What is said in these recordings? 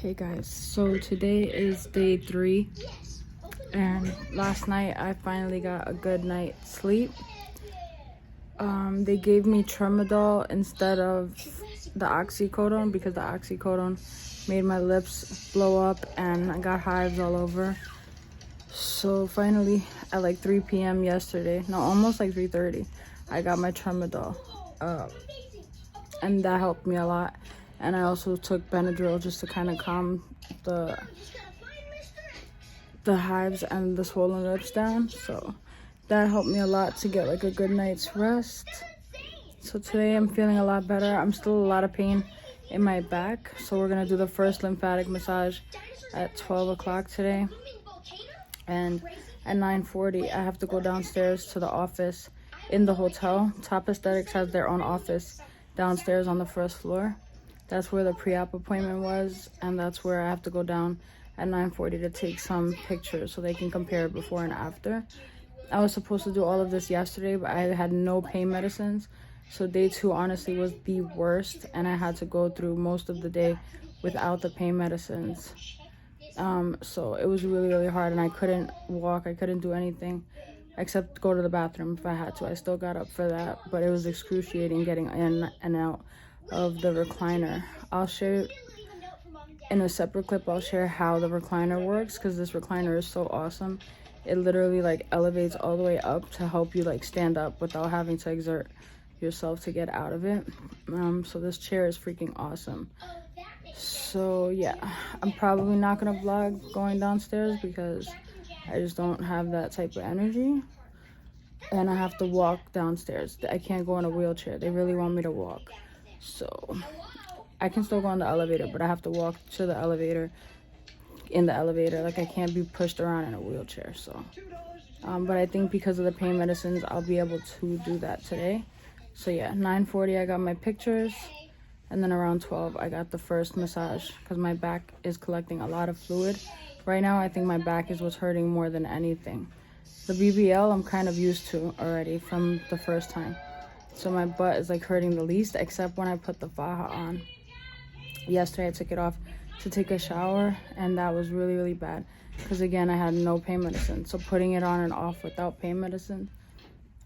Hey guys, so today is day 3 and last night I finally got a good night's sleep. They gave me tramadol instead of the oxycodone because the oxycodone made my lips blow up and I got hives all over. So finally at like 3 p.m. yesterday, no, almost like 3:30, I got my tramadol and that helped me a lot. And I also took Benadryl just to kind of calm the hives and the swollen lips down. So that helped me a lot to get like a good night's rest. So today I'm feeling a lot better. I'm still a lot of pain in my back. So we're gonna do the first lymphatic massage at 12 o'clock today. And at 9:40, I have to go downstairs to the office in the hotel. Top Aesthetics has their own office downstairs on the first floor. That's where the pre-op appointment was, and that's where I have to go down at 9:40 to take some pictures so they can compare before and after. I was supposed to do all of this yesterday, but I had no pain medicines. So day 2 honestly was the worst, and I had to go through most of the day without the pain medicines. So it was really, really hard, and I couldn't walk. I couldn't do anything except go to the bathroom if I had to. I still got up for that, but it was excruciating getting in and out of the recliner. I'll share in a separate clip, I'll share how the recliner works, because this recliner is so awesome. It literally like elevates all the way up to help you like stand up without having to exert yourself to get out of it. So this chair is freaking awesome. So yeah, I'm probably not gonna vlog going downstairs because I just don't have that type of energy, and I have to walk downstairs. I can't go in a wheelchair. They really want me to walk. So I can still go on the elevator, but I have to walk to the elevator in the elevator. Like I can't be pushed around in a wheelchair. So but I think because of the pain medicines, I'll be able to do that today. So yeah, 9:40 I got my pictures, and then around 12 I got the first massage because my back is collecting a lot of fluid right now. I think my back is what's hurting more than anything. The BBL I'm kind of used to already from the first time. So my butt is like hurting the least, except when I put the faja on. Yesterday I took it off to take a shower, and that was really, really bad because again I had no pain medicine. So putting it on and off without pain medicine,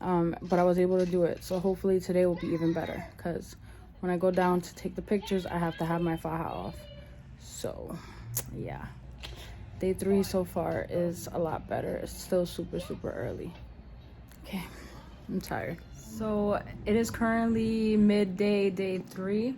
but I was able to do it. So hopefully today will be even better because when I go down to take the pictures, I have to have my faja off. So yeah, day 3 so far is a lot better. It's still super, super early. Okay, I'm tired. So it is currently midday, day 3,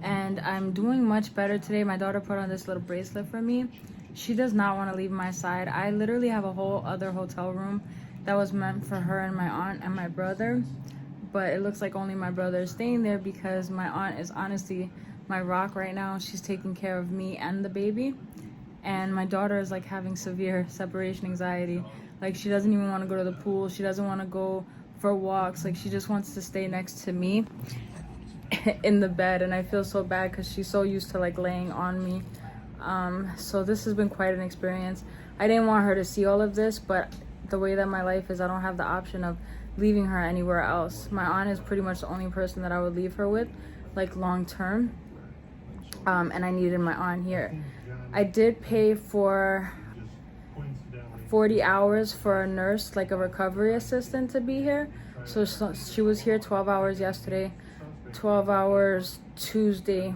and I'm doing much better today. My daughter put on this little bracelet for me. She does not want to leave my side. I literally have a whole other hotel room that was meant for her and my aunt and my brother, but it looks like only my brother is staying there because my aunt is honestly my rock right now. She's taking care of me and the baby, and my daughter is like having severe separation anxiety. Like she doesn't even want to go to the pool. She doesn't want to go for walks. Like she just wants to stay next to me in the bed, and I feel so bad because she's so used to like laying on me. So this has been quite an experience. I didn't want her to see all of this, but the way that my life is, I don't have the option of leaving her anywhere else. My aunt is pretty much the only person that I would leave her with, like long term, and I needed my aunt here. I did pay for 40 hours for a nurse, like a recovery assistant, to be here. So she was here 12 hours yesterday, 12 hours Tuesday.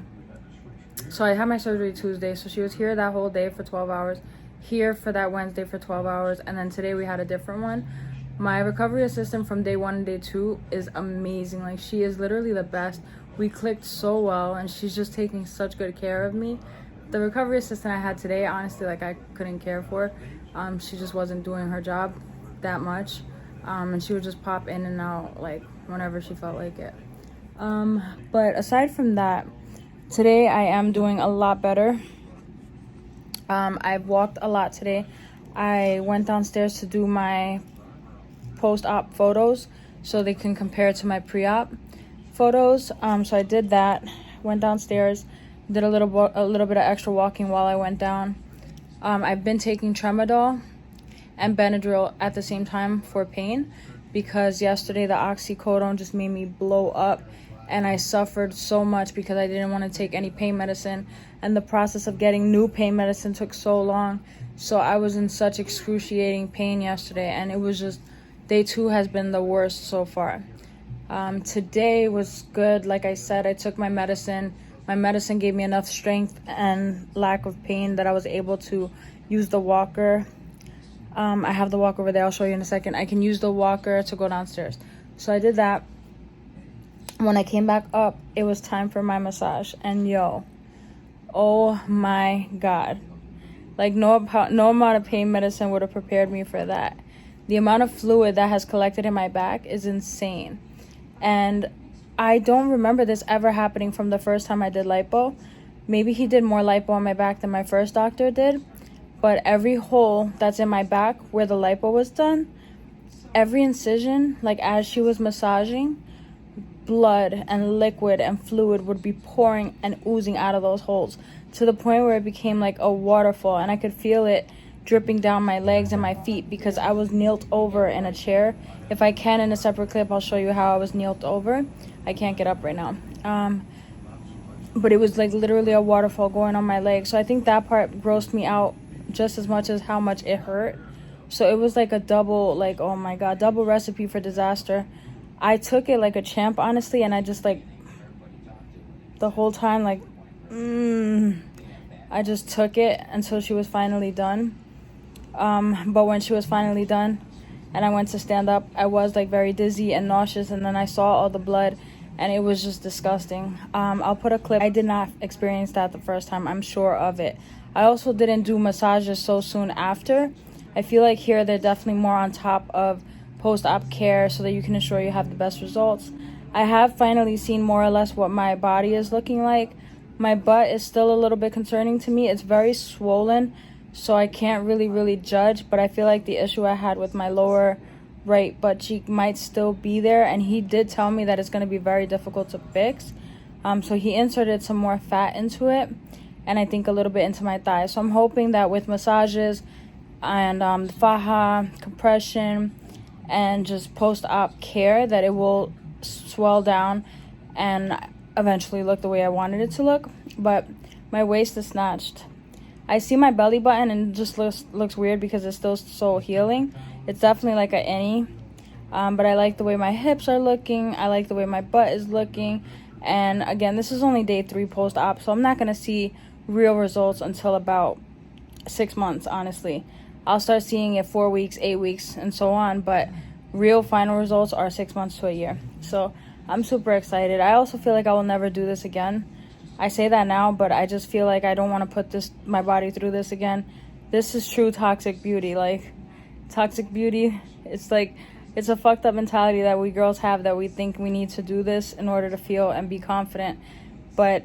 So I had my surgery Tuesday, so she was here that whole day for 12 hours, here for that Wednesday for 12 hours, and then today we had a different one. My recovery assistant from day 1 and day 2 is amazing. Like she is literally the best. We clicked so well, and she's just taking such good care of me. The recovery assistant I had today, honestly, like I couldn't care for. She just wasn't doing her job that much, and she would just pop in and out like whenever she felt like it. But aside from that, today I am doing a lot better. I've walked a lot today. I went downstairs to do my post-op photos so they can compare to my pre-op photos. So I did that, went downstairs, did a little bit of extra walking while I went down. I've been taking tramadol and Benadryl at the same time for pain because yesterday the oxycodone just made me blow up and I suffered so much because I didn't want to take any pain medicine, and the process of getting new pain medicine took so long. So I was in such excruciating pain yesterday, and it was just, day 2 has been the worst so far. Today was good. Like I said, I took my medicine. My medicine gave me enough strength and lack of pain that I was able to use the walker. I have the walker over there. I'll show you in a second. I can use the walker to go downstairs. So I did that. When I came back up, it was time for my massage. And yo, oh my God. Like no amount of pain medicine would have prepared me for that. The amount of fluid that has collected in my back is insane. And I don't remember this ever happening from the first time I did lipo. Maybe he did more lipo on my back than my first doctor did. But every hole that's in my back where the lipo was done, every incision, like as she was massaging, blood and liquid and fluid would be pouring and oozing out of those holes to the point where it became like a waterfall, and I could feel it dripping down my legs and my feet because I was kneeled over in a chair. If I can, in a separate clip, I'll show you how I was kneeled over. I can't get up right now. But it was like literally a waterfall going on my legs. So I think that part grossed me out just as much as how much it hurt. So it was like a double, like, oh my God, double recipe for disaster. I took it like a champ, honestly, and I just like the whole time, like, I just took it until she was finally done. But when she was finally done and I went to stand up, I was like very dizzy and nauseous, and then I saw all the blood and it was just disgusting. I'll put a clip. I did not experience that the first time, I'm sure of it. I also didn't do massages so soon after. I feel like here they're definitely more on top of post-op care so that you can ensure you have the best results. I have finally seen more or less what my body is looking like. My butt is still a little bit concerning to me. It's very swollen, so I can't really judge, but I feel like the issue I had with my lower right butt cheek might still be there, and he did tell me that it's going to be very difficult to fix. So he inserted some more fat into it, and I think a little bit into my thigh. So I'm hoping that with massages and faja, compression, and just post-op care, that it will swell down and eventually look the way I wanted it to look. But my waist is snatched. I see my belly button and it just looks weird because it's still so healing. It's definitely like an innie. But I like the way my hips are looking. I like the way my butt is looking. And again, this is only day 3 post-op, so I'm not going to see real results until about 6 months, honestly. I'll start seeing it 4 weeks, 8 weeks, and so on. But real final results are 6 months to a year. So I'm super excited. I also feel like I will never do this again. I say that now, but I just feel like I don't want to put my body through this again. This is true toxic beauty. Like, toxic beauty, it's like, it's a fucked up mentality that we girls have, that we think we need to do this in order to feel and be confident. But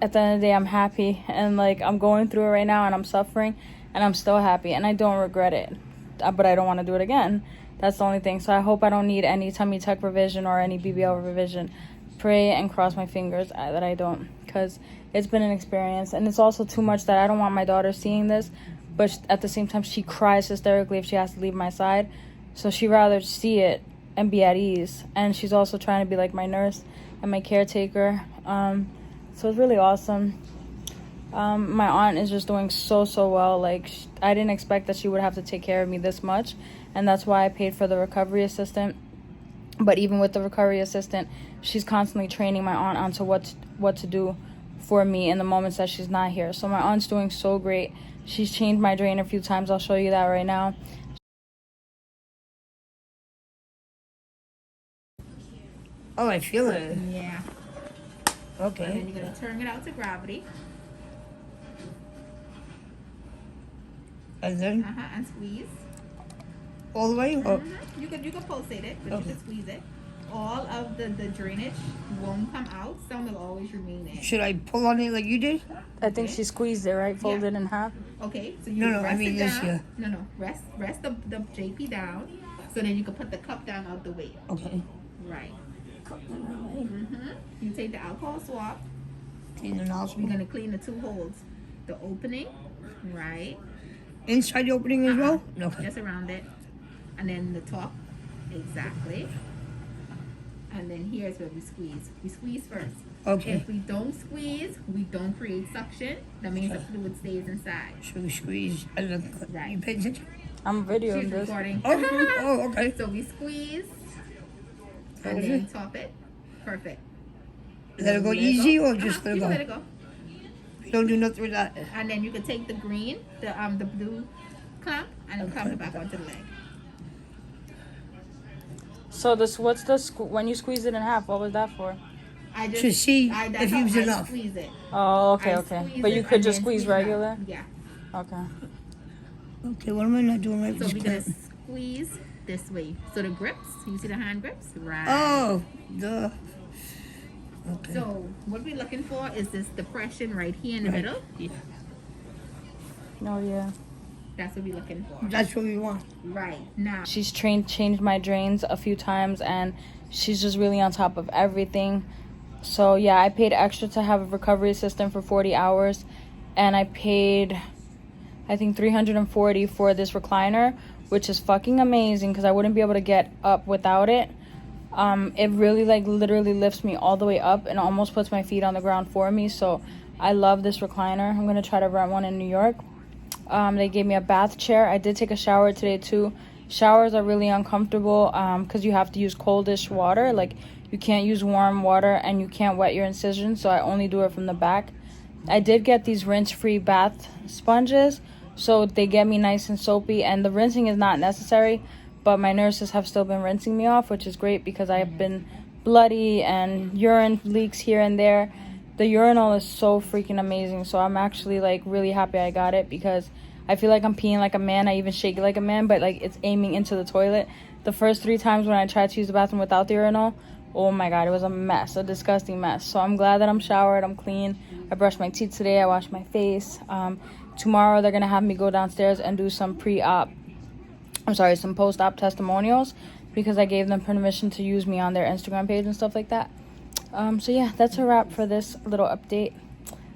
at the end of the day, I'm happy, and like, I'm going through it right now and I'm suffering, and I'm still happy, and I don't regret it. But I don't want to do it again. That's the only thing. So I hope I don't need any tummy tuck revision or any BBL revision. Pray and cross my fingers that I don't, because it's been an experience, and it's also too much that I don't want my daughter seeing this. But at the same time, she cries hysterically if she has to leave my side, so she'd rather see it and be at ease. And she's also trying to be like my nurse and my caretaker. So it's really awesome. My aunt is just doing so well. Like, I didn't expect that she would have to take care of me this much, and that's why I paid for the recovery assistant. But even with the recovery assistant, she's constantly training my aunt onto what to do for me in the moments that she's not here. So my aunt's doing so great. She's changed my drain a few times. I'll show you that right now. Oh, I feel it. Yeah. Okay. And then you're going to turn it out to gravity. And then And squeeze. all the way? Oh. You can pulsate it, but Okay. you can squeeze it. All of the drainage won't come out. Some will always remain in. Should I pull on it like you did? I think she squeezed it, right? Folded in half. Okay, so you No, rest I mean it this down. here. No. Rest the JP down, so then you can put the cup down out the way. Okay. Right. You take the alcohol swab. Clean the nozzle. You're gonna clean the 2 holes, the opening, right? Inside the opening as well? Okay. Just around it, and then the top, exactly. And then here's where we squeeze. We squeeze first. Okay. If we don't squeeze, we don't create suction. That means the fluid stays inside. So we squeeze. Right. You pay attention? I'm videoing She's this. recording. Oh, okay. So we squeeze and Okay. then top it. Perfect. Let it go Let easy or just You can let let it it go? go. You don't do nothing with that. And then you can take the green, the blue clamp, and then clamp it back onto the leg. So this, what's the when you squeeze it in half? What was that for? I just To see that's if how it was I enough. Squeeze it. Oh, okay, I okay. squeeze But it you could and just then squeeze it out. regular. Yeah. Okay. Okay, what am I not doing right So with we're this gonna clamp? squeeze this way. So the grips, you see the hand grips? Right. Oh, duh. Okay. So what we're looking for is this depression right here in the Right. middle. Yeah. Oh yeah. That's what we're looking for. That's what we want. Right. Now, She's changed my drains a few times, and she's just really on top of everything. So yeah, I paid extra to have a recovery assistant for 40 hours, and I paid, I think, $340 for this recliner, which is fucking amazing because I wouldn't be able to get up without it. It really like literally lifts me all the way up and almost puts my feet on the ground for me. So I love this recliner. I'm gonna try to rent one in New York. They gave me a bath chair. I did take a shower today too. Showers are really uncomfortable because you have to use coldish water. Like, you can't use warm water and you can't wet your incisions, so I only do it from the back. I did get these rinse-free bath sponges, so they get me nice and soapy, and the rinsing is not necessary, but my nurses have still been rinsing me off, which is great because I've been bloody and urine leaks here and there. The urinal is so freaking amazing, so I'm actually like really happy I got it because I feel like I'm peeing like a man. I even shake like a man, but like it's aiming into the toilet. The first 3 times when I tried to use the bathroom without the urinal, oh my god, it was a mess, a disgusting mess. So I'm glad that I'm showered, I'm clean. I brushed my teeth today, I washed my face. Tomorrow they're gonna have me go downstairs and do some some post-op testimonials because I gave them permission to use me on their Instagram page and stuff like that. So yeah, that's a wrap for this little update.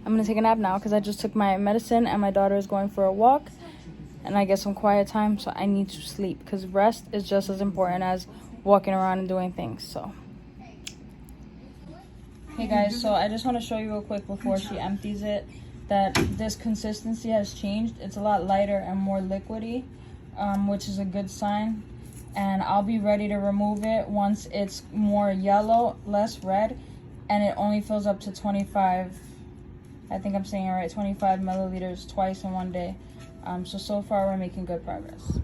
I'm gonna take a nap now because I just took my medicine and my daughter is going for a walk and I get some quiet time, so I need to sleep because rest is just as important as walking around and doing things. So hey guys, so I just want to show you real quick before she empties it that this consistency has changed. It's a lot lighter and more liquidy, which is a good sign. And I'll be ready to remove it once it's more yellow, less red, and it only fills up to 25, I think I'm saying it right, 25 milliliters twice in one day. So far we're making good progress.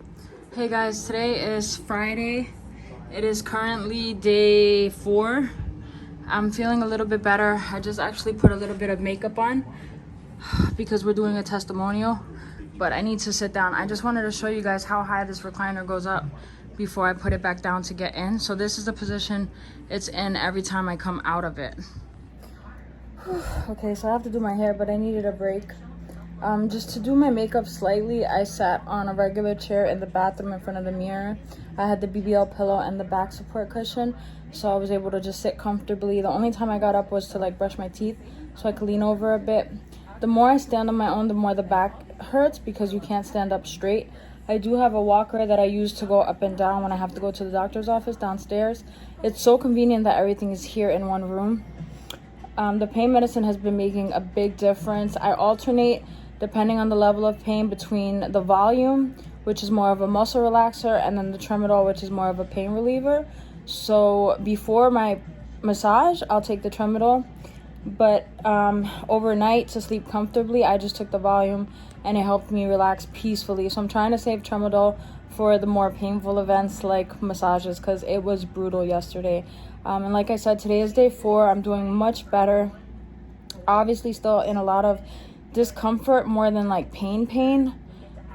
Hey guys, today is Friday. It is currently day 4. I'm feeling a little bit better. I just actually put a little bit of makeup on because we're doing a testimonial, but I need to sit down. I just wanted to show you guys how high this recliner goes up before I put it back down to get in. So this is the position it's in every time I come out of it. Okay, so I have to do my hair, but I needed a break. Just to do my makeup slightly, I sat on a regular chair in the bathroom in front of the mirror. I had the BBL pillow and the back support cushion, so I was able to just sit comfortably. The only time I got up was to like brush my teeth so I could lean over a bit. The more I stand on my own, the more the back hurts because you can't stand up straight. I do have a walker that I use to go up and down when I have to go to the doctor's office downstairs. It's so convenient that everything is here in one room. The pain medicine has been making a big difference. I alternate depending on the level of pain between the volume, which is more of a muscle relaxer, and then the tramadol, which is more of a pain reliever. So before my massage, I'll take the tramadol, but overnight to sleep comfortably, I just took the volume and it helped me relax peacefully. So I'm trying to save tramadol for the more painful events like massages because it was brutal yesterday. And like I said, today is day 4. I'm doing much better. Obviously still in a lot of discomfort more than like pain,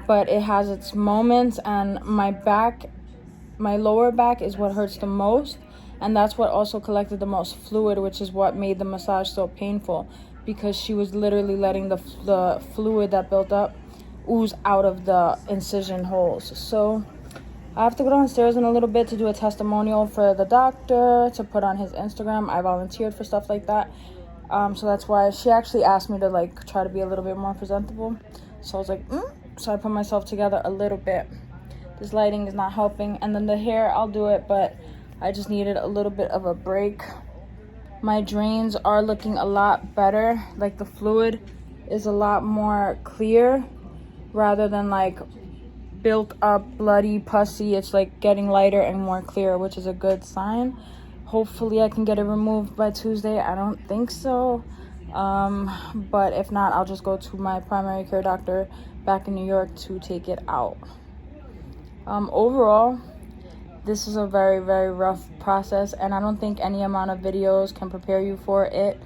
but it has its moments, and my lower back is what hurts the most, and that's what also collected the most fluid, which is what made the massage so painful because she was literally letting the fluid that built up ooze out of the incision holes. So I have to go downstairs in a little bit to do a testimonial for the doctor to put on his Instagram. I volunteered for stuff like that. So that's why she actually asked me to like try to be a little bit more presentable. So I was like, So I put myself together a little bit. This lighting is not helping. And then the hair, I'll do it, but I just needed a little bit of a break. My drains are looking a lot better. Like the fluid is a lot more clear rather than like built up, bloody, pussy. It's like getting lighter and more clear, which is a good sign. Hopefully I can get it removed by Tuesday. I don't think so. But if not, I'll just go to my primary care doctor back in New York to take it out. Overall, this is a very, very rough process, and I don't think any amount of videos can prepare you for it.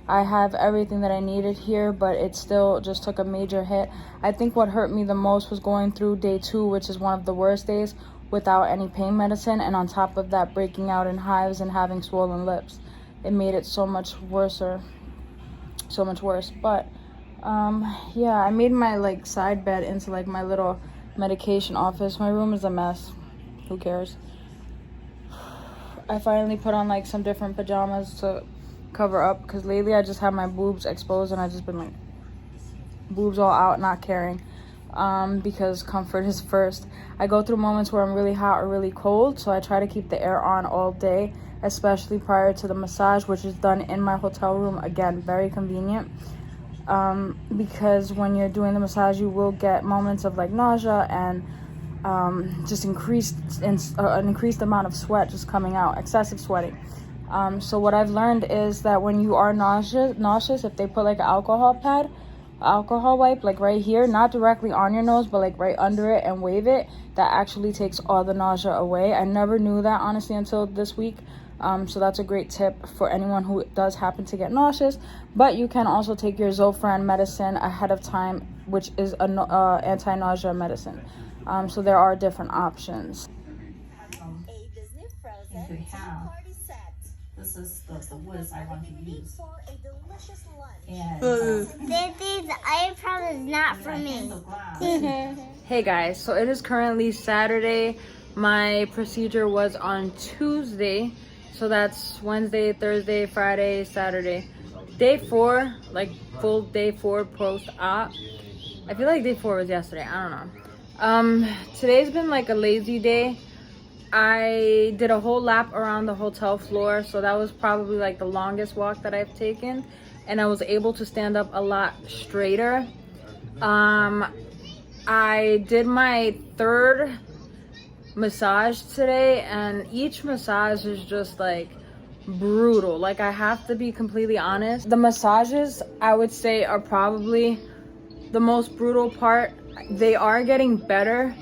I have everything that I needed here, but it still just took a major hit. I think what hurt me the most was going through day 2, which is one of the worst days, without any pain medicine, and on top of that, breaking out in hives and having swollen lips. It made it so much worse. But yeah, I made my like side bed into like my little medication office. My room is a mess. Who cares? I finally put on like some different pajamas to cover up, because lately I just have my boobs exposed and I just been like boobs all out, not caring, because comfort is first. I go through moments where I'm really hot or really cold, so I try to keep the air on all day, especially prior to the massage, which is done in my hotel room. Again, very convenient, because when you're doing the massage you will get moments of like nausea and just an increased amount of sweat just coming out, excessive sweating. So what I've learned is that when you are nauseous, if they put like an alcohol wipe like right here, not directly on your nose but like right under it, and wave it, that actually takes all the nausea away. I never knew that honestly until this week. So that's a great tip for anyone who does happen to get nauseous. But you can also take your Zofran medicine ahead of time, which is an anti-nausea medicine. So there are different options. This is the woods I want to use. This iPad is not for me. Hey guys, so it is currently Saturday. My procedure was on Tuesday, so that's Wednesday, Thursday, Friday, Saturday. Day 4, like full day 4 post-op. I feel like day 4 was yesterday, I don't know. Today's been like a lazy day. I did a whole lap around the hotel floor, so that was probably like the longest walk that I've taken, and I was able to stand up a lot straighter. I did my 3rd massage today, and each massage is just like brutal. Like, I have to be completely honest, the massages I would say are probably the most brutal part. They are getting better,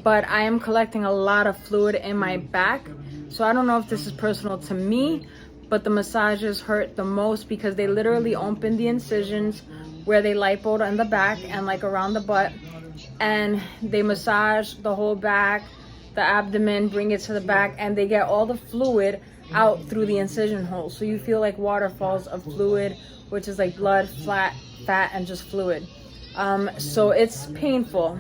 but I am collecting a lot of fluid in my back. So I don't know if this is personal to me, but the massages hurt the most because they literally open the incisions where they lipoed on the back and like around the butt, and they massage the whole back, the abdomen, bring it to the back, and they get all the fluid out through the incision holes. So you feel like waterfalls of fluid, which is like blood, fat, and just fluid. So it's painful.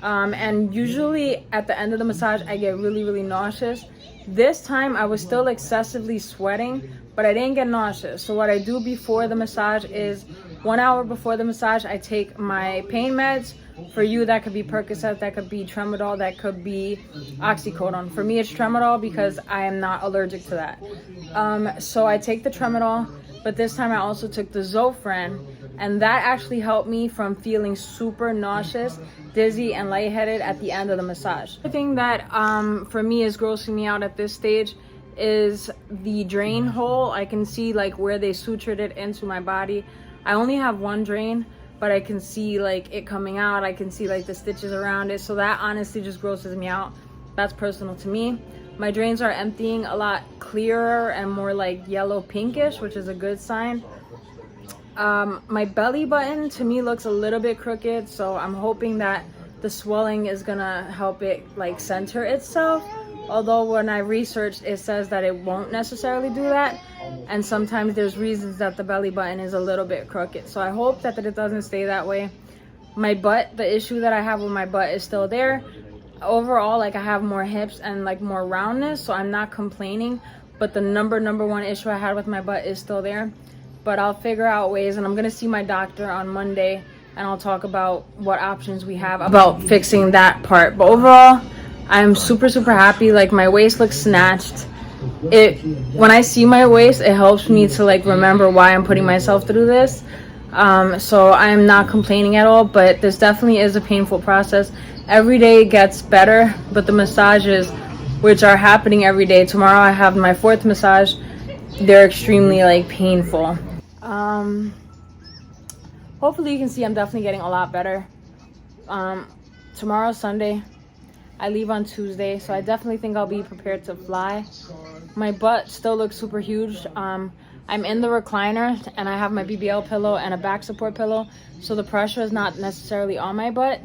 And usually at the end of the massage I get really, really nauseous. This time I was still excessively sweating, but I didn't get nauseous. So what I do before the massage is 1 hour before the massage I take my pain meds. For you, that could be Percocet, that could be Tramadol, that could be Oxycodone. For me, it's Tramadol because I am not allergic to that. So I take the Tramadol, but this time I also took the Zofran, and that actually helped me from feeling super nauseous, dizzy, and lightheaded at the end of the massage. The thing that for me is grossing me out at this stage is the drain hole. I can see like where they sutured it into my body. I only have one drain, but I can see like it coming out. I can see like the stitches around it. So that honestly just grosses me out. That's personal to me. My drains are emptying a lot clearer and more like yellow pinkish, which is a good sign. My belly button to me looks a little bit crooked, so I'm hoping that the swelling is gonna help it like center itself. Although when I researched, it says that it won't necessarily do that, and sometimes there's reasons that the belly button is a little bit crooked. So I hope that it doesn't stay that way. My butt, the issue that I have with my butt is still there. Overall, like I have more hips and like more roundness, so I'm not complaining, but the number one issue I had with my butt is still there. But I'll figure out ways, and I'm gonna see my doctor on Monday, and I'll talk about what options we have about fixing that part. But overall, I'm super happy. Like, my waist looks snatched. when I see my waist, it helps me to like remember why I'm putting myself through this. So I'm not complaining at all, but this definitely is a painful process. Every day it gets better, but the massages, which are happening every day, tomorrow I have my 4th massage, they're extremely like painful. Hopefully you can see I'm definitely getting a lot better. Tomorrow's Sunday. I leave on Tuesday, so I definitely think I'll be prepared to fly. My butt still looks super huge. I'm in the recliner and I have my BBL pillow and a back support pillow, so the pressure is not necessarily on my butt.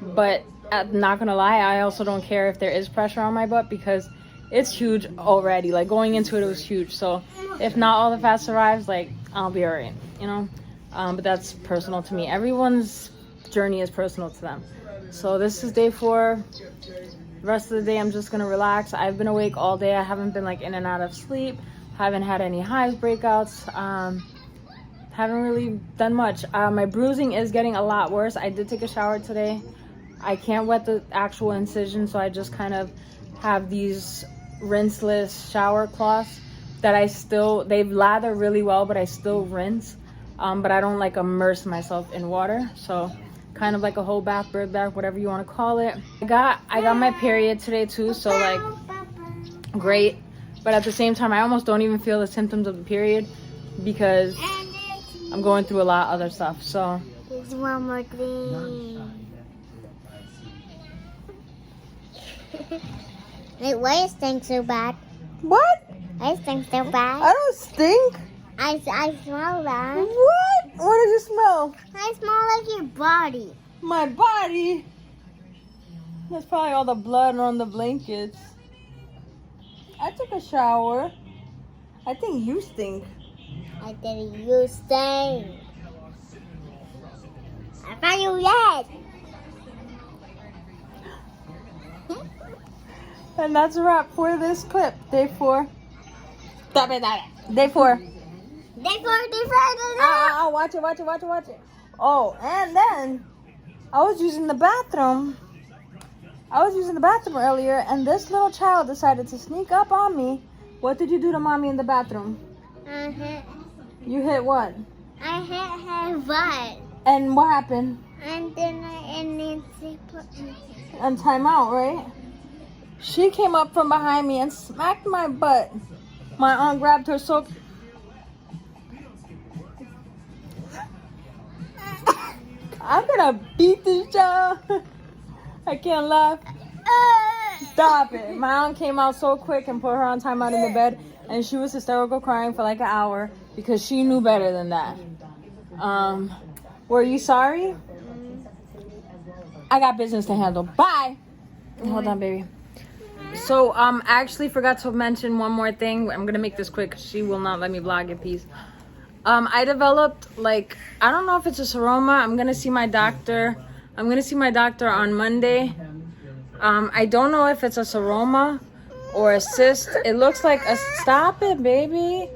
But I'm not gonna lie, I also don't care if there is pressure on my butt because it's huge already. Like going into it was huge. So if not all the fat survives, like I'll be alright, you know. But that's personal to me. Everyone's journey is personal to them. So this is day 4. The rest of the day I'm just gonna relax. I've been awake all day. I haven't been like in and out of sleep. Haven't had any hives, breakouts. Haven't really done much. My bruising is getting a lot worse. I did take a shower today. I can't wet the actual incision, so I just kind of have these rinseless shower cloths that they lather really well, but I still rinse. But I don't like immerse myself in water. So kind of like a whole bath, bird bath, whatever you want to call it. I got my period today too, so like great. But at the same time, I almost don't even feel the symptoms of the period because I'm going through a lot of other stuff. So There's one more thing. Wait, why you stink so bad? what? I stink so bad. I don't stink. I smell that. What? What did you smell? I smell like your body. My body. That's probably all the blood on the blankets. I took a shower. I think you stink. I didn't you stink. I found you yet. And that's a wrap for this clip. Day 4. Stop it. Day 4. Watch it. Oh, and then I was using the bathroom. Earlier, and this little child decided to sneak up on me. What did you do to mommy in the bathroom? I hit You hit what? her butt. And what happened? And then Nancy put me. And time out, right? She came up from behind me and smacked my butt. My aunt grabbed her so... I'm gonna beat this child. I can't laugh. Stop it. My aunt came out so quick and put her on timeout in the bed, and she was hysterical crying for like an hour because she knew better than that. Were you sorry? I got business to handle. Bye. Hold on, baby. So, I actually forgot to mention one more thing. I'm gonna make this quick because she will not let me vlog in peace. I developed, like, I don't know if it's a seroma. I'm gonna see my doctor on Monday. I don't know if it's a seroma or a cyst. It looks like a... Stop it, baby.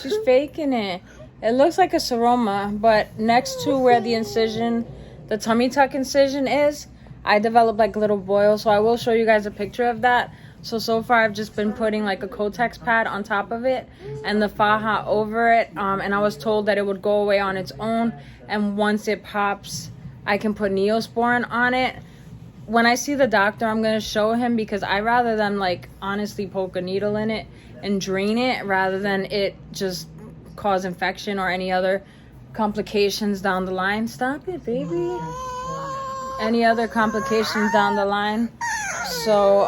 She's faking it. It looks like a seroma, but next to where the incision, the tummy tuck incision is, I developed like little boils. So I will show you guys a picture of that. So far I've just been putting like a Kotex pad on top of it and the faja over it. And I was told that it would go away on its own. And once it pops, I can put Neosporin on it. When I see the doctor, I'm going to show him because I rather than like honestly poke a needle in it and drain it rather than it just cause infection or any other complications down the line. Stop it, baby. Any other complications down the line. So,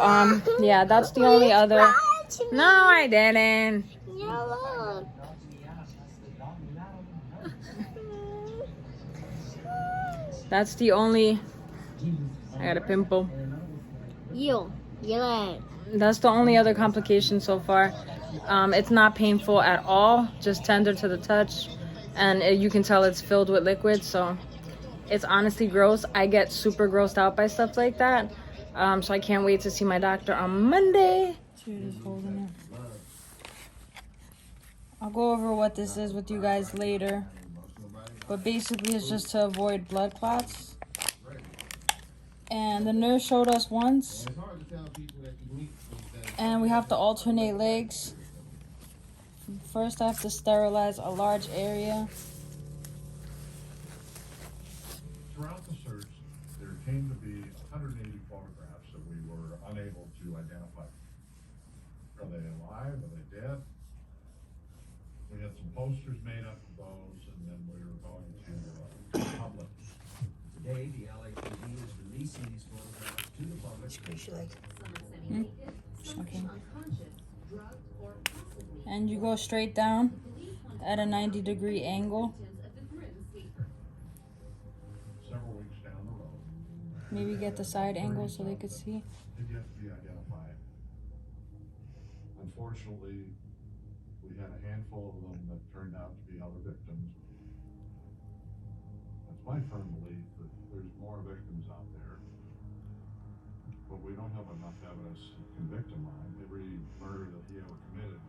yeah, that's the only other... No, I didn't. That's the only... I got a pimple. That's the only other complication so far. It's not painful at all, just tender to the touch. And you can tell it's filled with liquid, so it's honestly gross. I get super grossed out by stuff like that. So I can't wait to see my doctor on Monday. I'll go over what this is with you guys later. But basically it's just to avoid blood clots. And the nurse showed us once. And we have to alternate legs. First, I have to sterilize a large area. Throughout the search, there came to be 180 photographs that we were unable to identify. Are they alive? Are they dead? We had some posters made up of those, and then we were going to public. Today, the LAPD is releasing these photographs to the public. Okay. And you go straight down at a 90-degree angle. Several weeks down the road. Maybe get the side angle so they could see. They've yet to be identified. Unfortunately, we had a handful of them that turned out to be other victims. It's my firm belief that there's more victims out there, but we don't have enough evidence to convict him on every murder that he ever committed.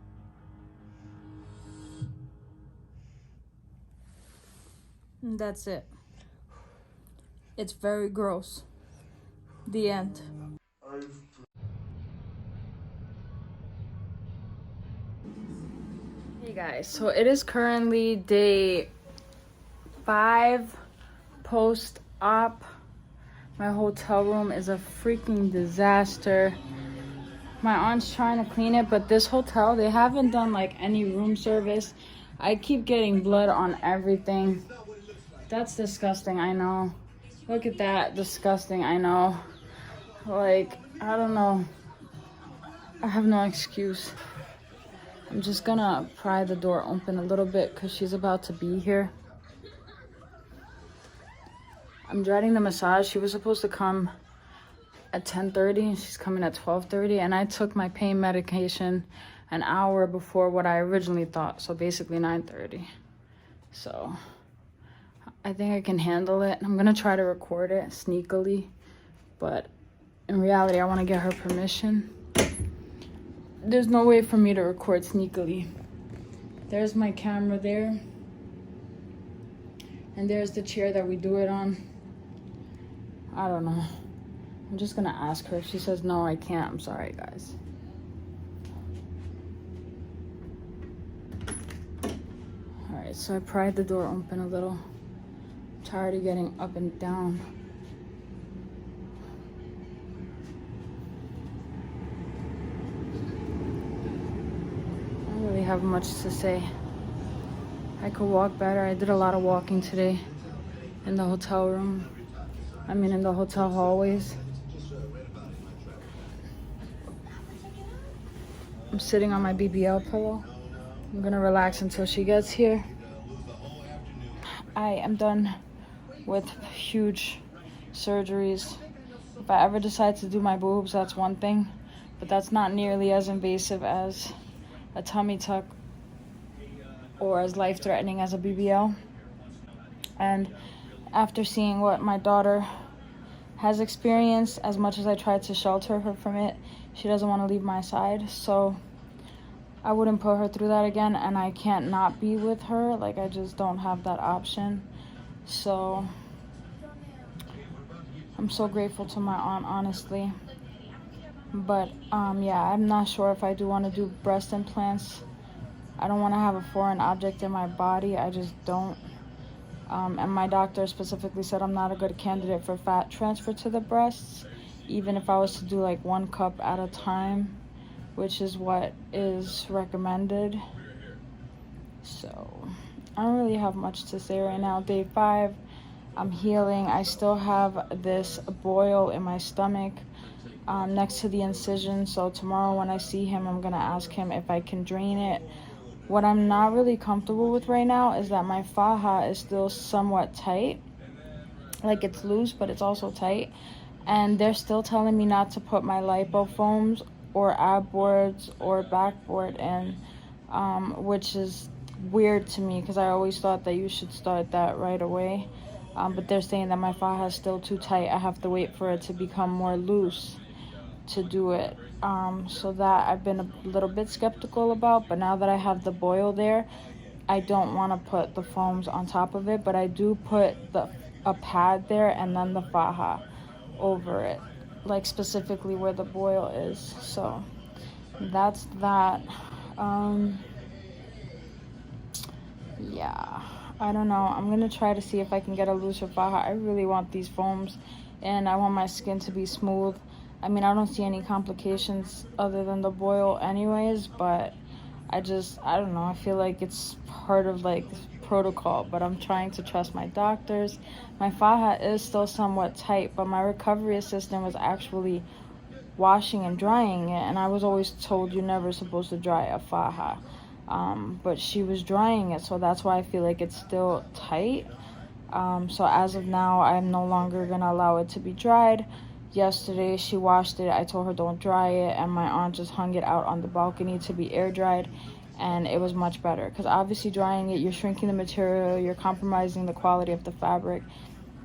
And that's it. It's very gross. The end. Hey guys, so it is currently day 5 post-op. My hotel room is a freaking disaster. My aunt's trying to clean it, but this hotel, they haven't done like any room service. I keep getting blood on everything. That's disgusting, I know. Look at that, disgusting, I know. Like, I don't know. I have no excuse. I'm just gonna pry the door open a little bit because she's about to be here. I'm dreading the massage. She was supposed to come at 10:30 and she's coming at 12:30, and I took my pain medication an hour before what I originally thought, so basically 9:30. So I think I can handle it. I'm gonna try to record it sneakily, but in reality I want to get her permission. There's no way for me to record sneakily. There's my camera there, and there's the chair that we do it on. I don't know. I'm just gonna ask her. If she says no, I can't. I'm sorry, guys. Alright, so I pried the door open a little. I'm tired of getting up and down. I don't really have much to say. I could walk better. I did a lot of walking today in the hotel room. I mean, in the hotel hallways. I'm sitting on my BBL pillow. I'm gonna relax until she gets here. I am done with huge surgeries. If I ever decide to do my boobs, that's one thing, but that's not nearly as invasive as a tummy tuck or as life-threatening as a BBL. And after seeing what my daughter has experienced, as much as I tried to shelter her from it, she doesn't want to leave my side, so I wouldn't put her through that again, and I can't not be with her. Like, I just don't have that option. So I'm so grateful to my aunt, honestly. But yeah, I'm not sure if I do want to do breast implants. I don't want to have a foreign object in my body. I just don't. And my doctor specifically said I'm not a good candidate for fat transfer to the breasts, even if I was to do like 1 cup at a time, which is what is recommended. So I don't really have much to say right now. Day 5, I'm healing. I still have this boil in my stomach next to the incision. So tomorrow when I see him, I'm gonna ask him if I can drain it. What I'm not really comfortable with right now is that my faja is still somewhat tight. Like, it's loose, but it's also tight. And they're still telling me not to put my lipofoams or ab boards or backboard in, which is weird to me because I always thought that you should start that right away. But they're saying that my faja is still too tight. I have to wait for it to become more loose to do it. So that I've been a little bit skeptical about, but now that I have the boil there, I don't want to put the foams on top of it, but I do put a pad there and then the faja. over it, like specifically where the boil is. So that's that. Yeah, I don't know. I'm gonna try to see if I can get a looser faja. I really want these foams, and I want my skin to be smooth. I mean, I don't see any complications other than the boil anyways, but I don't know. I feel like it's part of like protocol, but I'm trying to trust my doctors. My faja is still somewhat tight, but my recovery assistant was actually washing and drying it, and I was always told you're never supposed to dry a faja. But she was drying it, so that's why I feel like it's still tight. So as of now, I'm no longer gonna allow it to be dried. Yesterday she washed it. I told her don't dry it, and my aunt just hung it out on the balcony to be air dried, and it was much better, because obviously drying it, you're shrinking the material, you're compromising the quality of the fabric,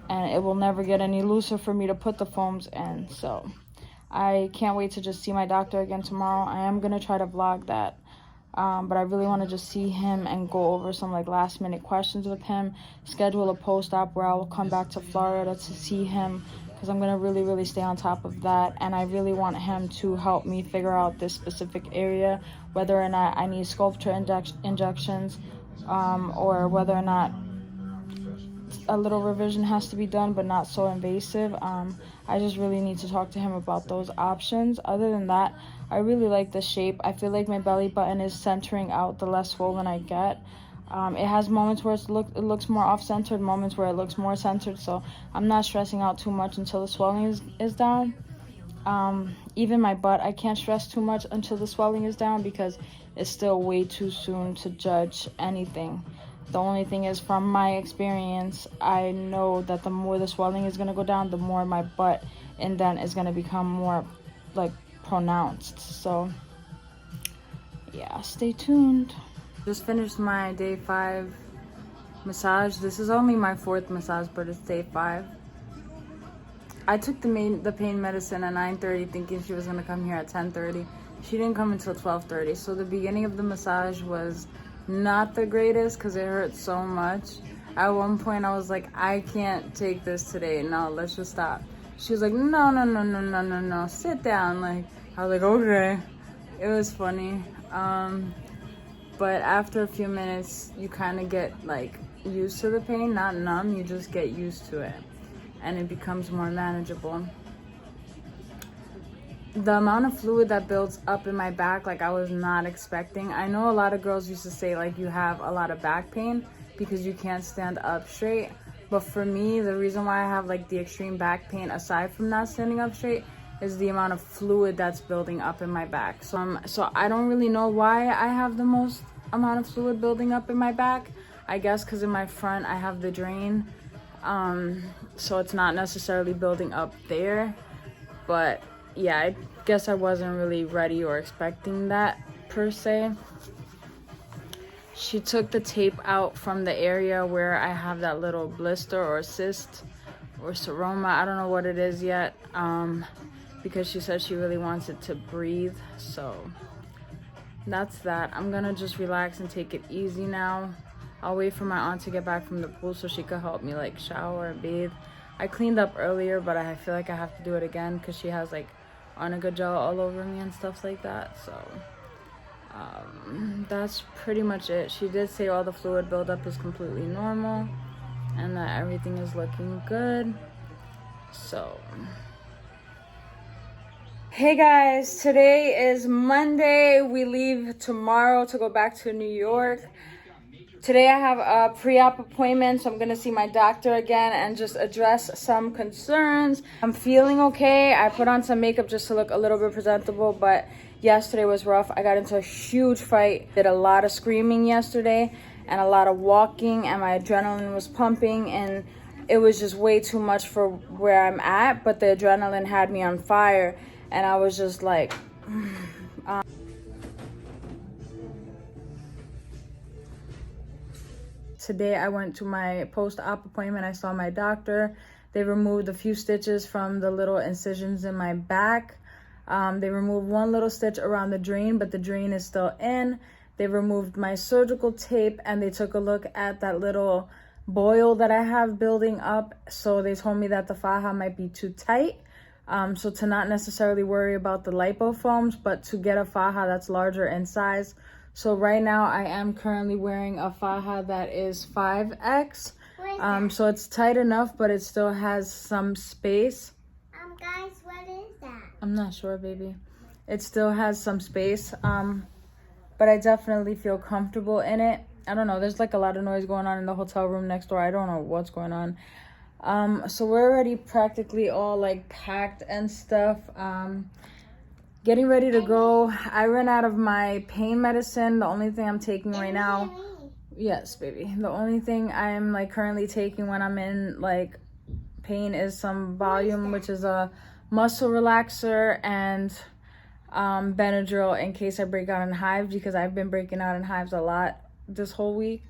and it will never get any looser for me to put the foams in. So I can't wait to just see my doctor again tomorrow. I am gonna try to vlog that. But I really want to just see him and go over some like last minute questions with him, schedule a post-op where I will come back to Florida to see him, because I'm going to really stay on top of that. And I really want him to help me figure out this specific area, whether or not I need sculpture injections, or whether or not a little revision has to be done, but not so invasive. I just really need to talk to him about those options. Other than that, I really like the shape. I feel like my belly button is centering out the less swollen I get. It has moments where it looks more off-centered, moments where it looks more centered, so I'm not stressing out too much until the swelling is down. Even my butt, I can't stress too much until the swelling is down, because it's still way too soon to judge anything. The only thing is, from my experience, I know that the more the swelling is going to go down, the more my butt indent is going to become more like pronounced. So yeah, stay tuned. Just finished my day 5 massage. This is only my 4th massage, but it's day 5. I took the pain medicine at 9:30, thinking she was going to come here at 10:30. She didn't come until 12:30. So the beginning of the massage was not the greatest, because it hurt so much. At one point I was like, I can't take this today, no, let's just stop. She was like, no, sit down. Like, I was like, okay. It was funny. But after a few minutes you kind of get like used to the pain, not numb, you just get used to it, and it becomes more manageable. The amount of fluid that builds up in my back, like, I was not expecting. I know a lot of girls used to say like you have a lot of back pain because you can't stand up straight, but for me, the reason why I have like the extreme back pain, aside from not standing up straight, is the amount of fluid that's building up in my back. So I don't really know why I have the most amount of fluid building up in my back. I guess because in my front I have the drain, so it's not necessarily building up there. But yeah, I guess I wasn't really ready or expecting that per se. She took the tape out from the area where I have that little blister or cyst or SEROMA, I don't know what it is yet, because she said she really wants it to breathe. So that's that. I'm gonna just relax and take it easy now. I'll wait for my aunt to get back from the pool so she could help me like shower and bathe. I cleaned up earlier, but I feel like I have to do it again because she has like arnica gel all over me and stuff like that. So that's pretty much it. She did say all the fluid buildup is completely normal and that everything is looking good. So hey guys, today is Monday. We leave tomorrow to go back to New York. Today I have a pre-op appointment, so I'm gonna see my doctor again and just address some concerns. I'm feeling okay. I put on some makeup just to look a little bit presentable, but yesterday was rough. I got into a huge fight. Did a lot of screaming yesterday and a lot of walking, and my adrenaline was pumping, and it was just way too much for where I'm at, but the adrenaline had me on fire, and I was just like Today I went to my post-op appointment. I saw my doctor. They removed a few stitches from the little incisions in my back. They removed one little stitch around the drain, but the drain is still in. They removed my surgical tape, and they took a look at that little boil that I have building up. So they told me that the faja might be too tight. So to not necessarily worry about the lipofoams, but to get a faja that's larger in size. So right now I am currently wearing a faja that is 5X. So it's tight enough, but it still has some space. Guys, what is that? I'm not sure, baby. It still has some space. But I definitely feel comfortable in it. I don't know, there's like a lot of noise going on in the hotel room next door. I don't know what's going on. So we're already practically all like packed and stuff. Getting ready to go. I ran out of my pain medicine. The only thing I'm taking right now, yes, baby. The only thing I'm like currently taking when I'm in like pain is some Volume, which is a muscle relaxer, and Benadryl in case I break out in hives, because I've been breaking out in hives a lot this whole week.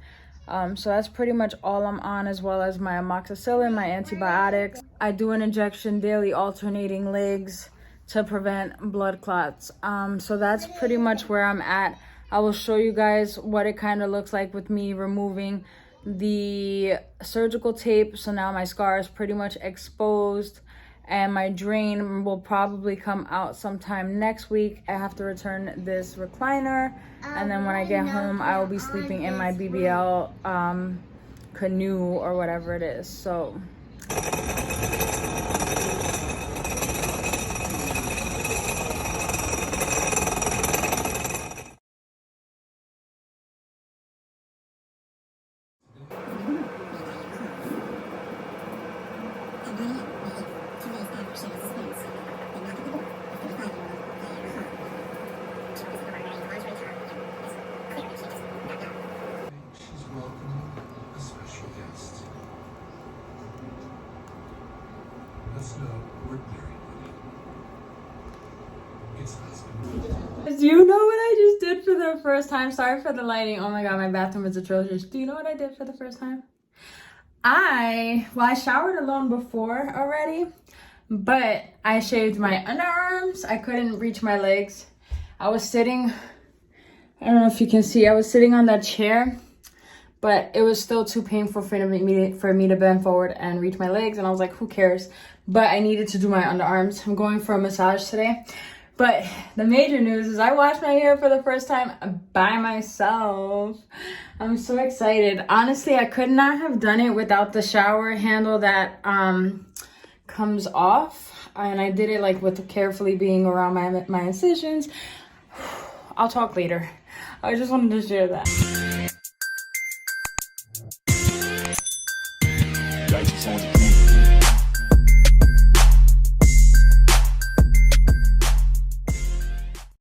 So that's pretty much all I'm on, as well as my amoxicillin, my antibiotics. I do an injection daily, alternating legs, to prevent blood clots. So that's pretty much where I'm at. I will show you guys what it kind of looks like with me removing the surgical tape. So now my scar is pretty much exposed, and my drain will probably come out sometime next week. I have to return this recliner, and then when I get home I will be sleeping in my BBL canoe or whatever it is. So she's welcoming a special guest. That's no ordinary wedding. It's husband. do you know what I just did for the first time? Sorry for the lighting. Oh my god, my bathroom is atrocious. Do you know what I did for the first time? I showered alone before already, but I shaved my underarms. I couldn't reach my legs. I was sitting, I don't know if you can see, I was sitting on that chair, but it was still too painful for me to bend forward and reach my legs. And I was like, who cares? But I needed to do my underarms. I'm going for a massage today. But the major news is I washed my hair for the first time by myself. I'm so excited. Honestly, I could not have done it without the shower handle that comes off. And I did it like with carefully being around my incisions. I'll talk later. I just wanted to share that.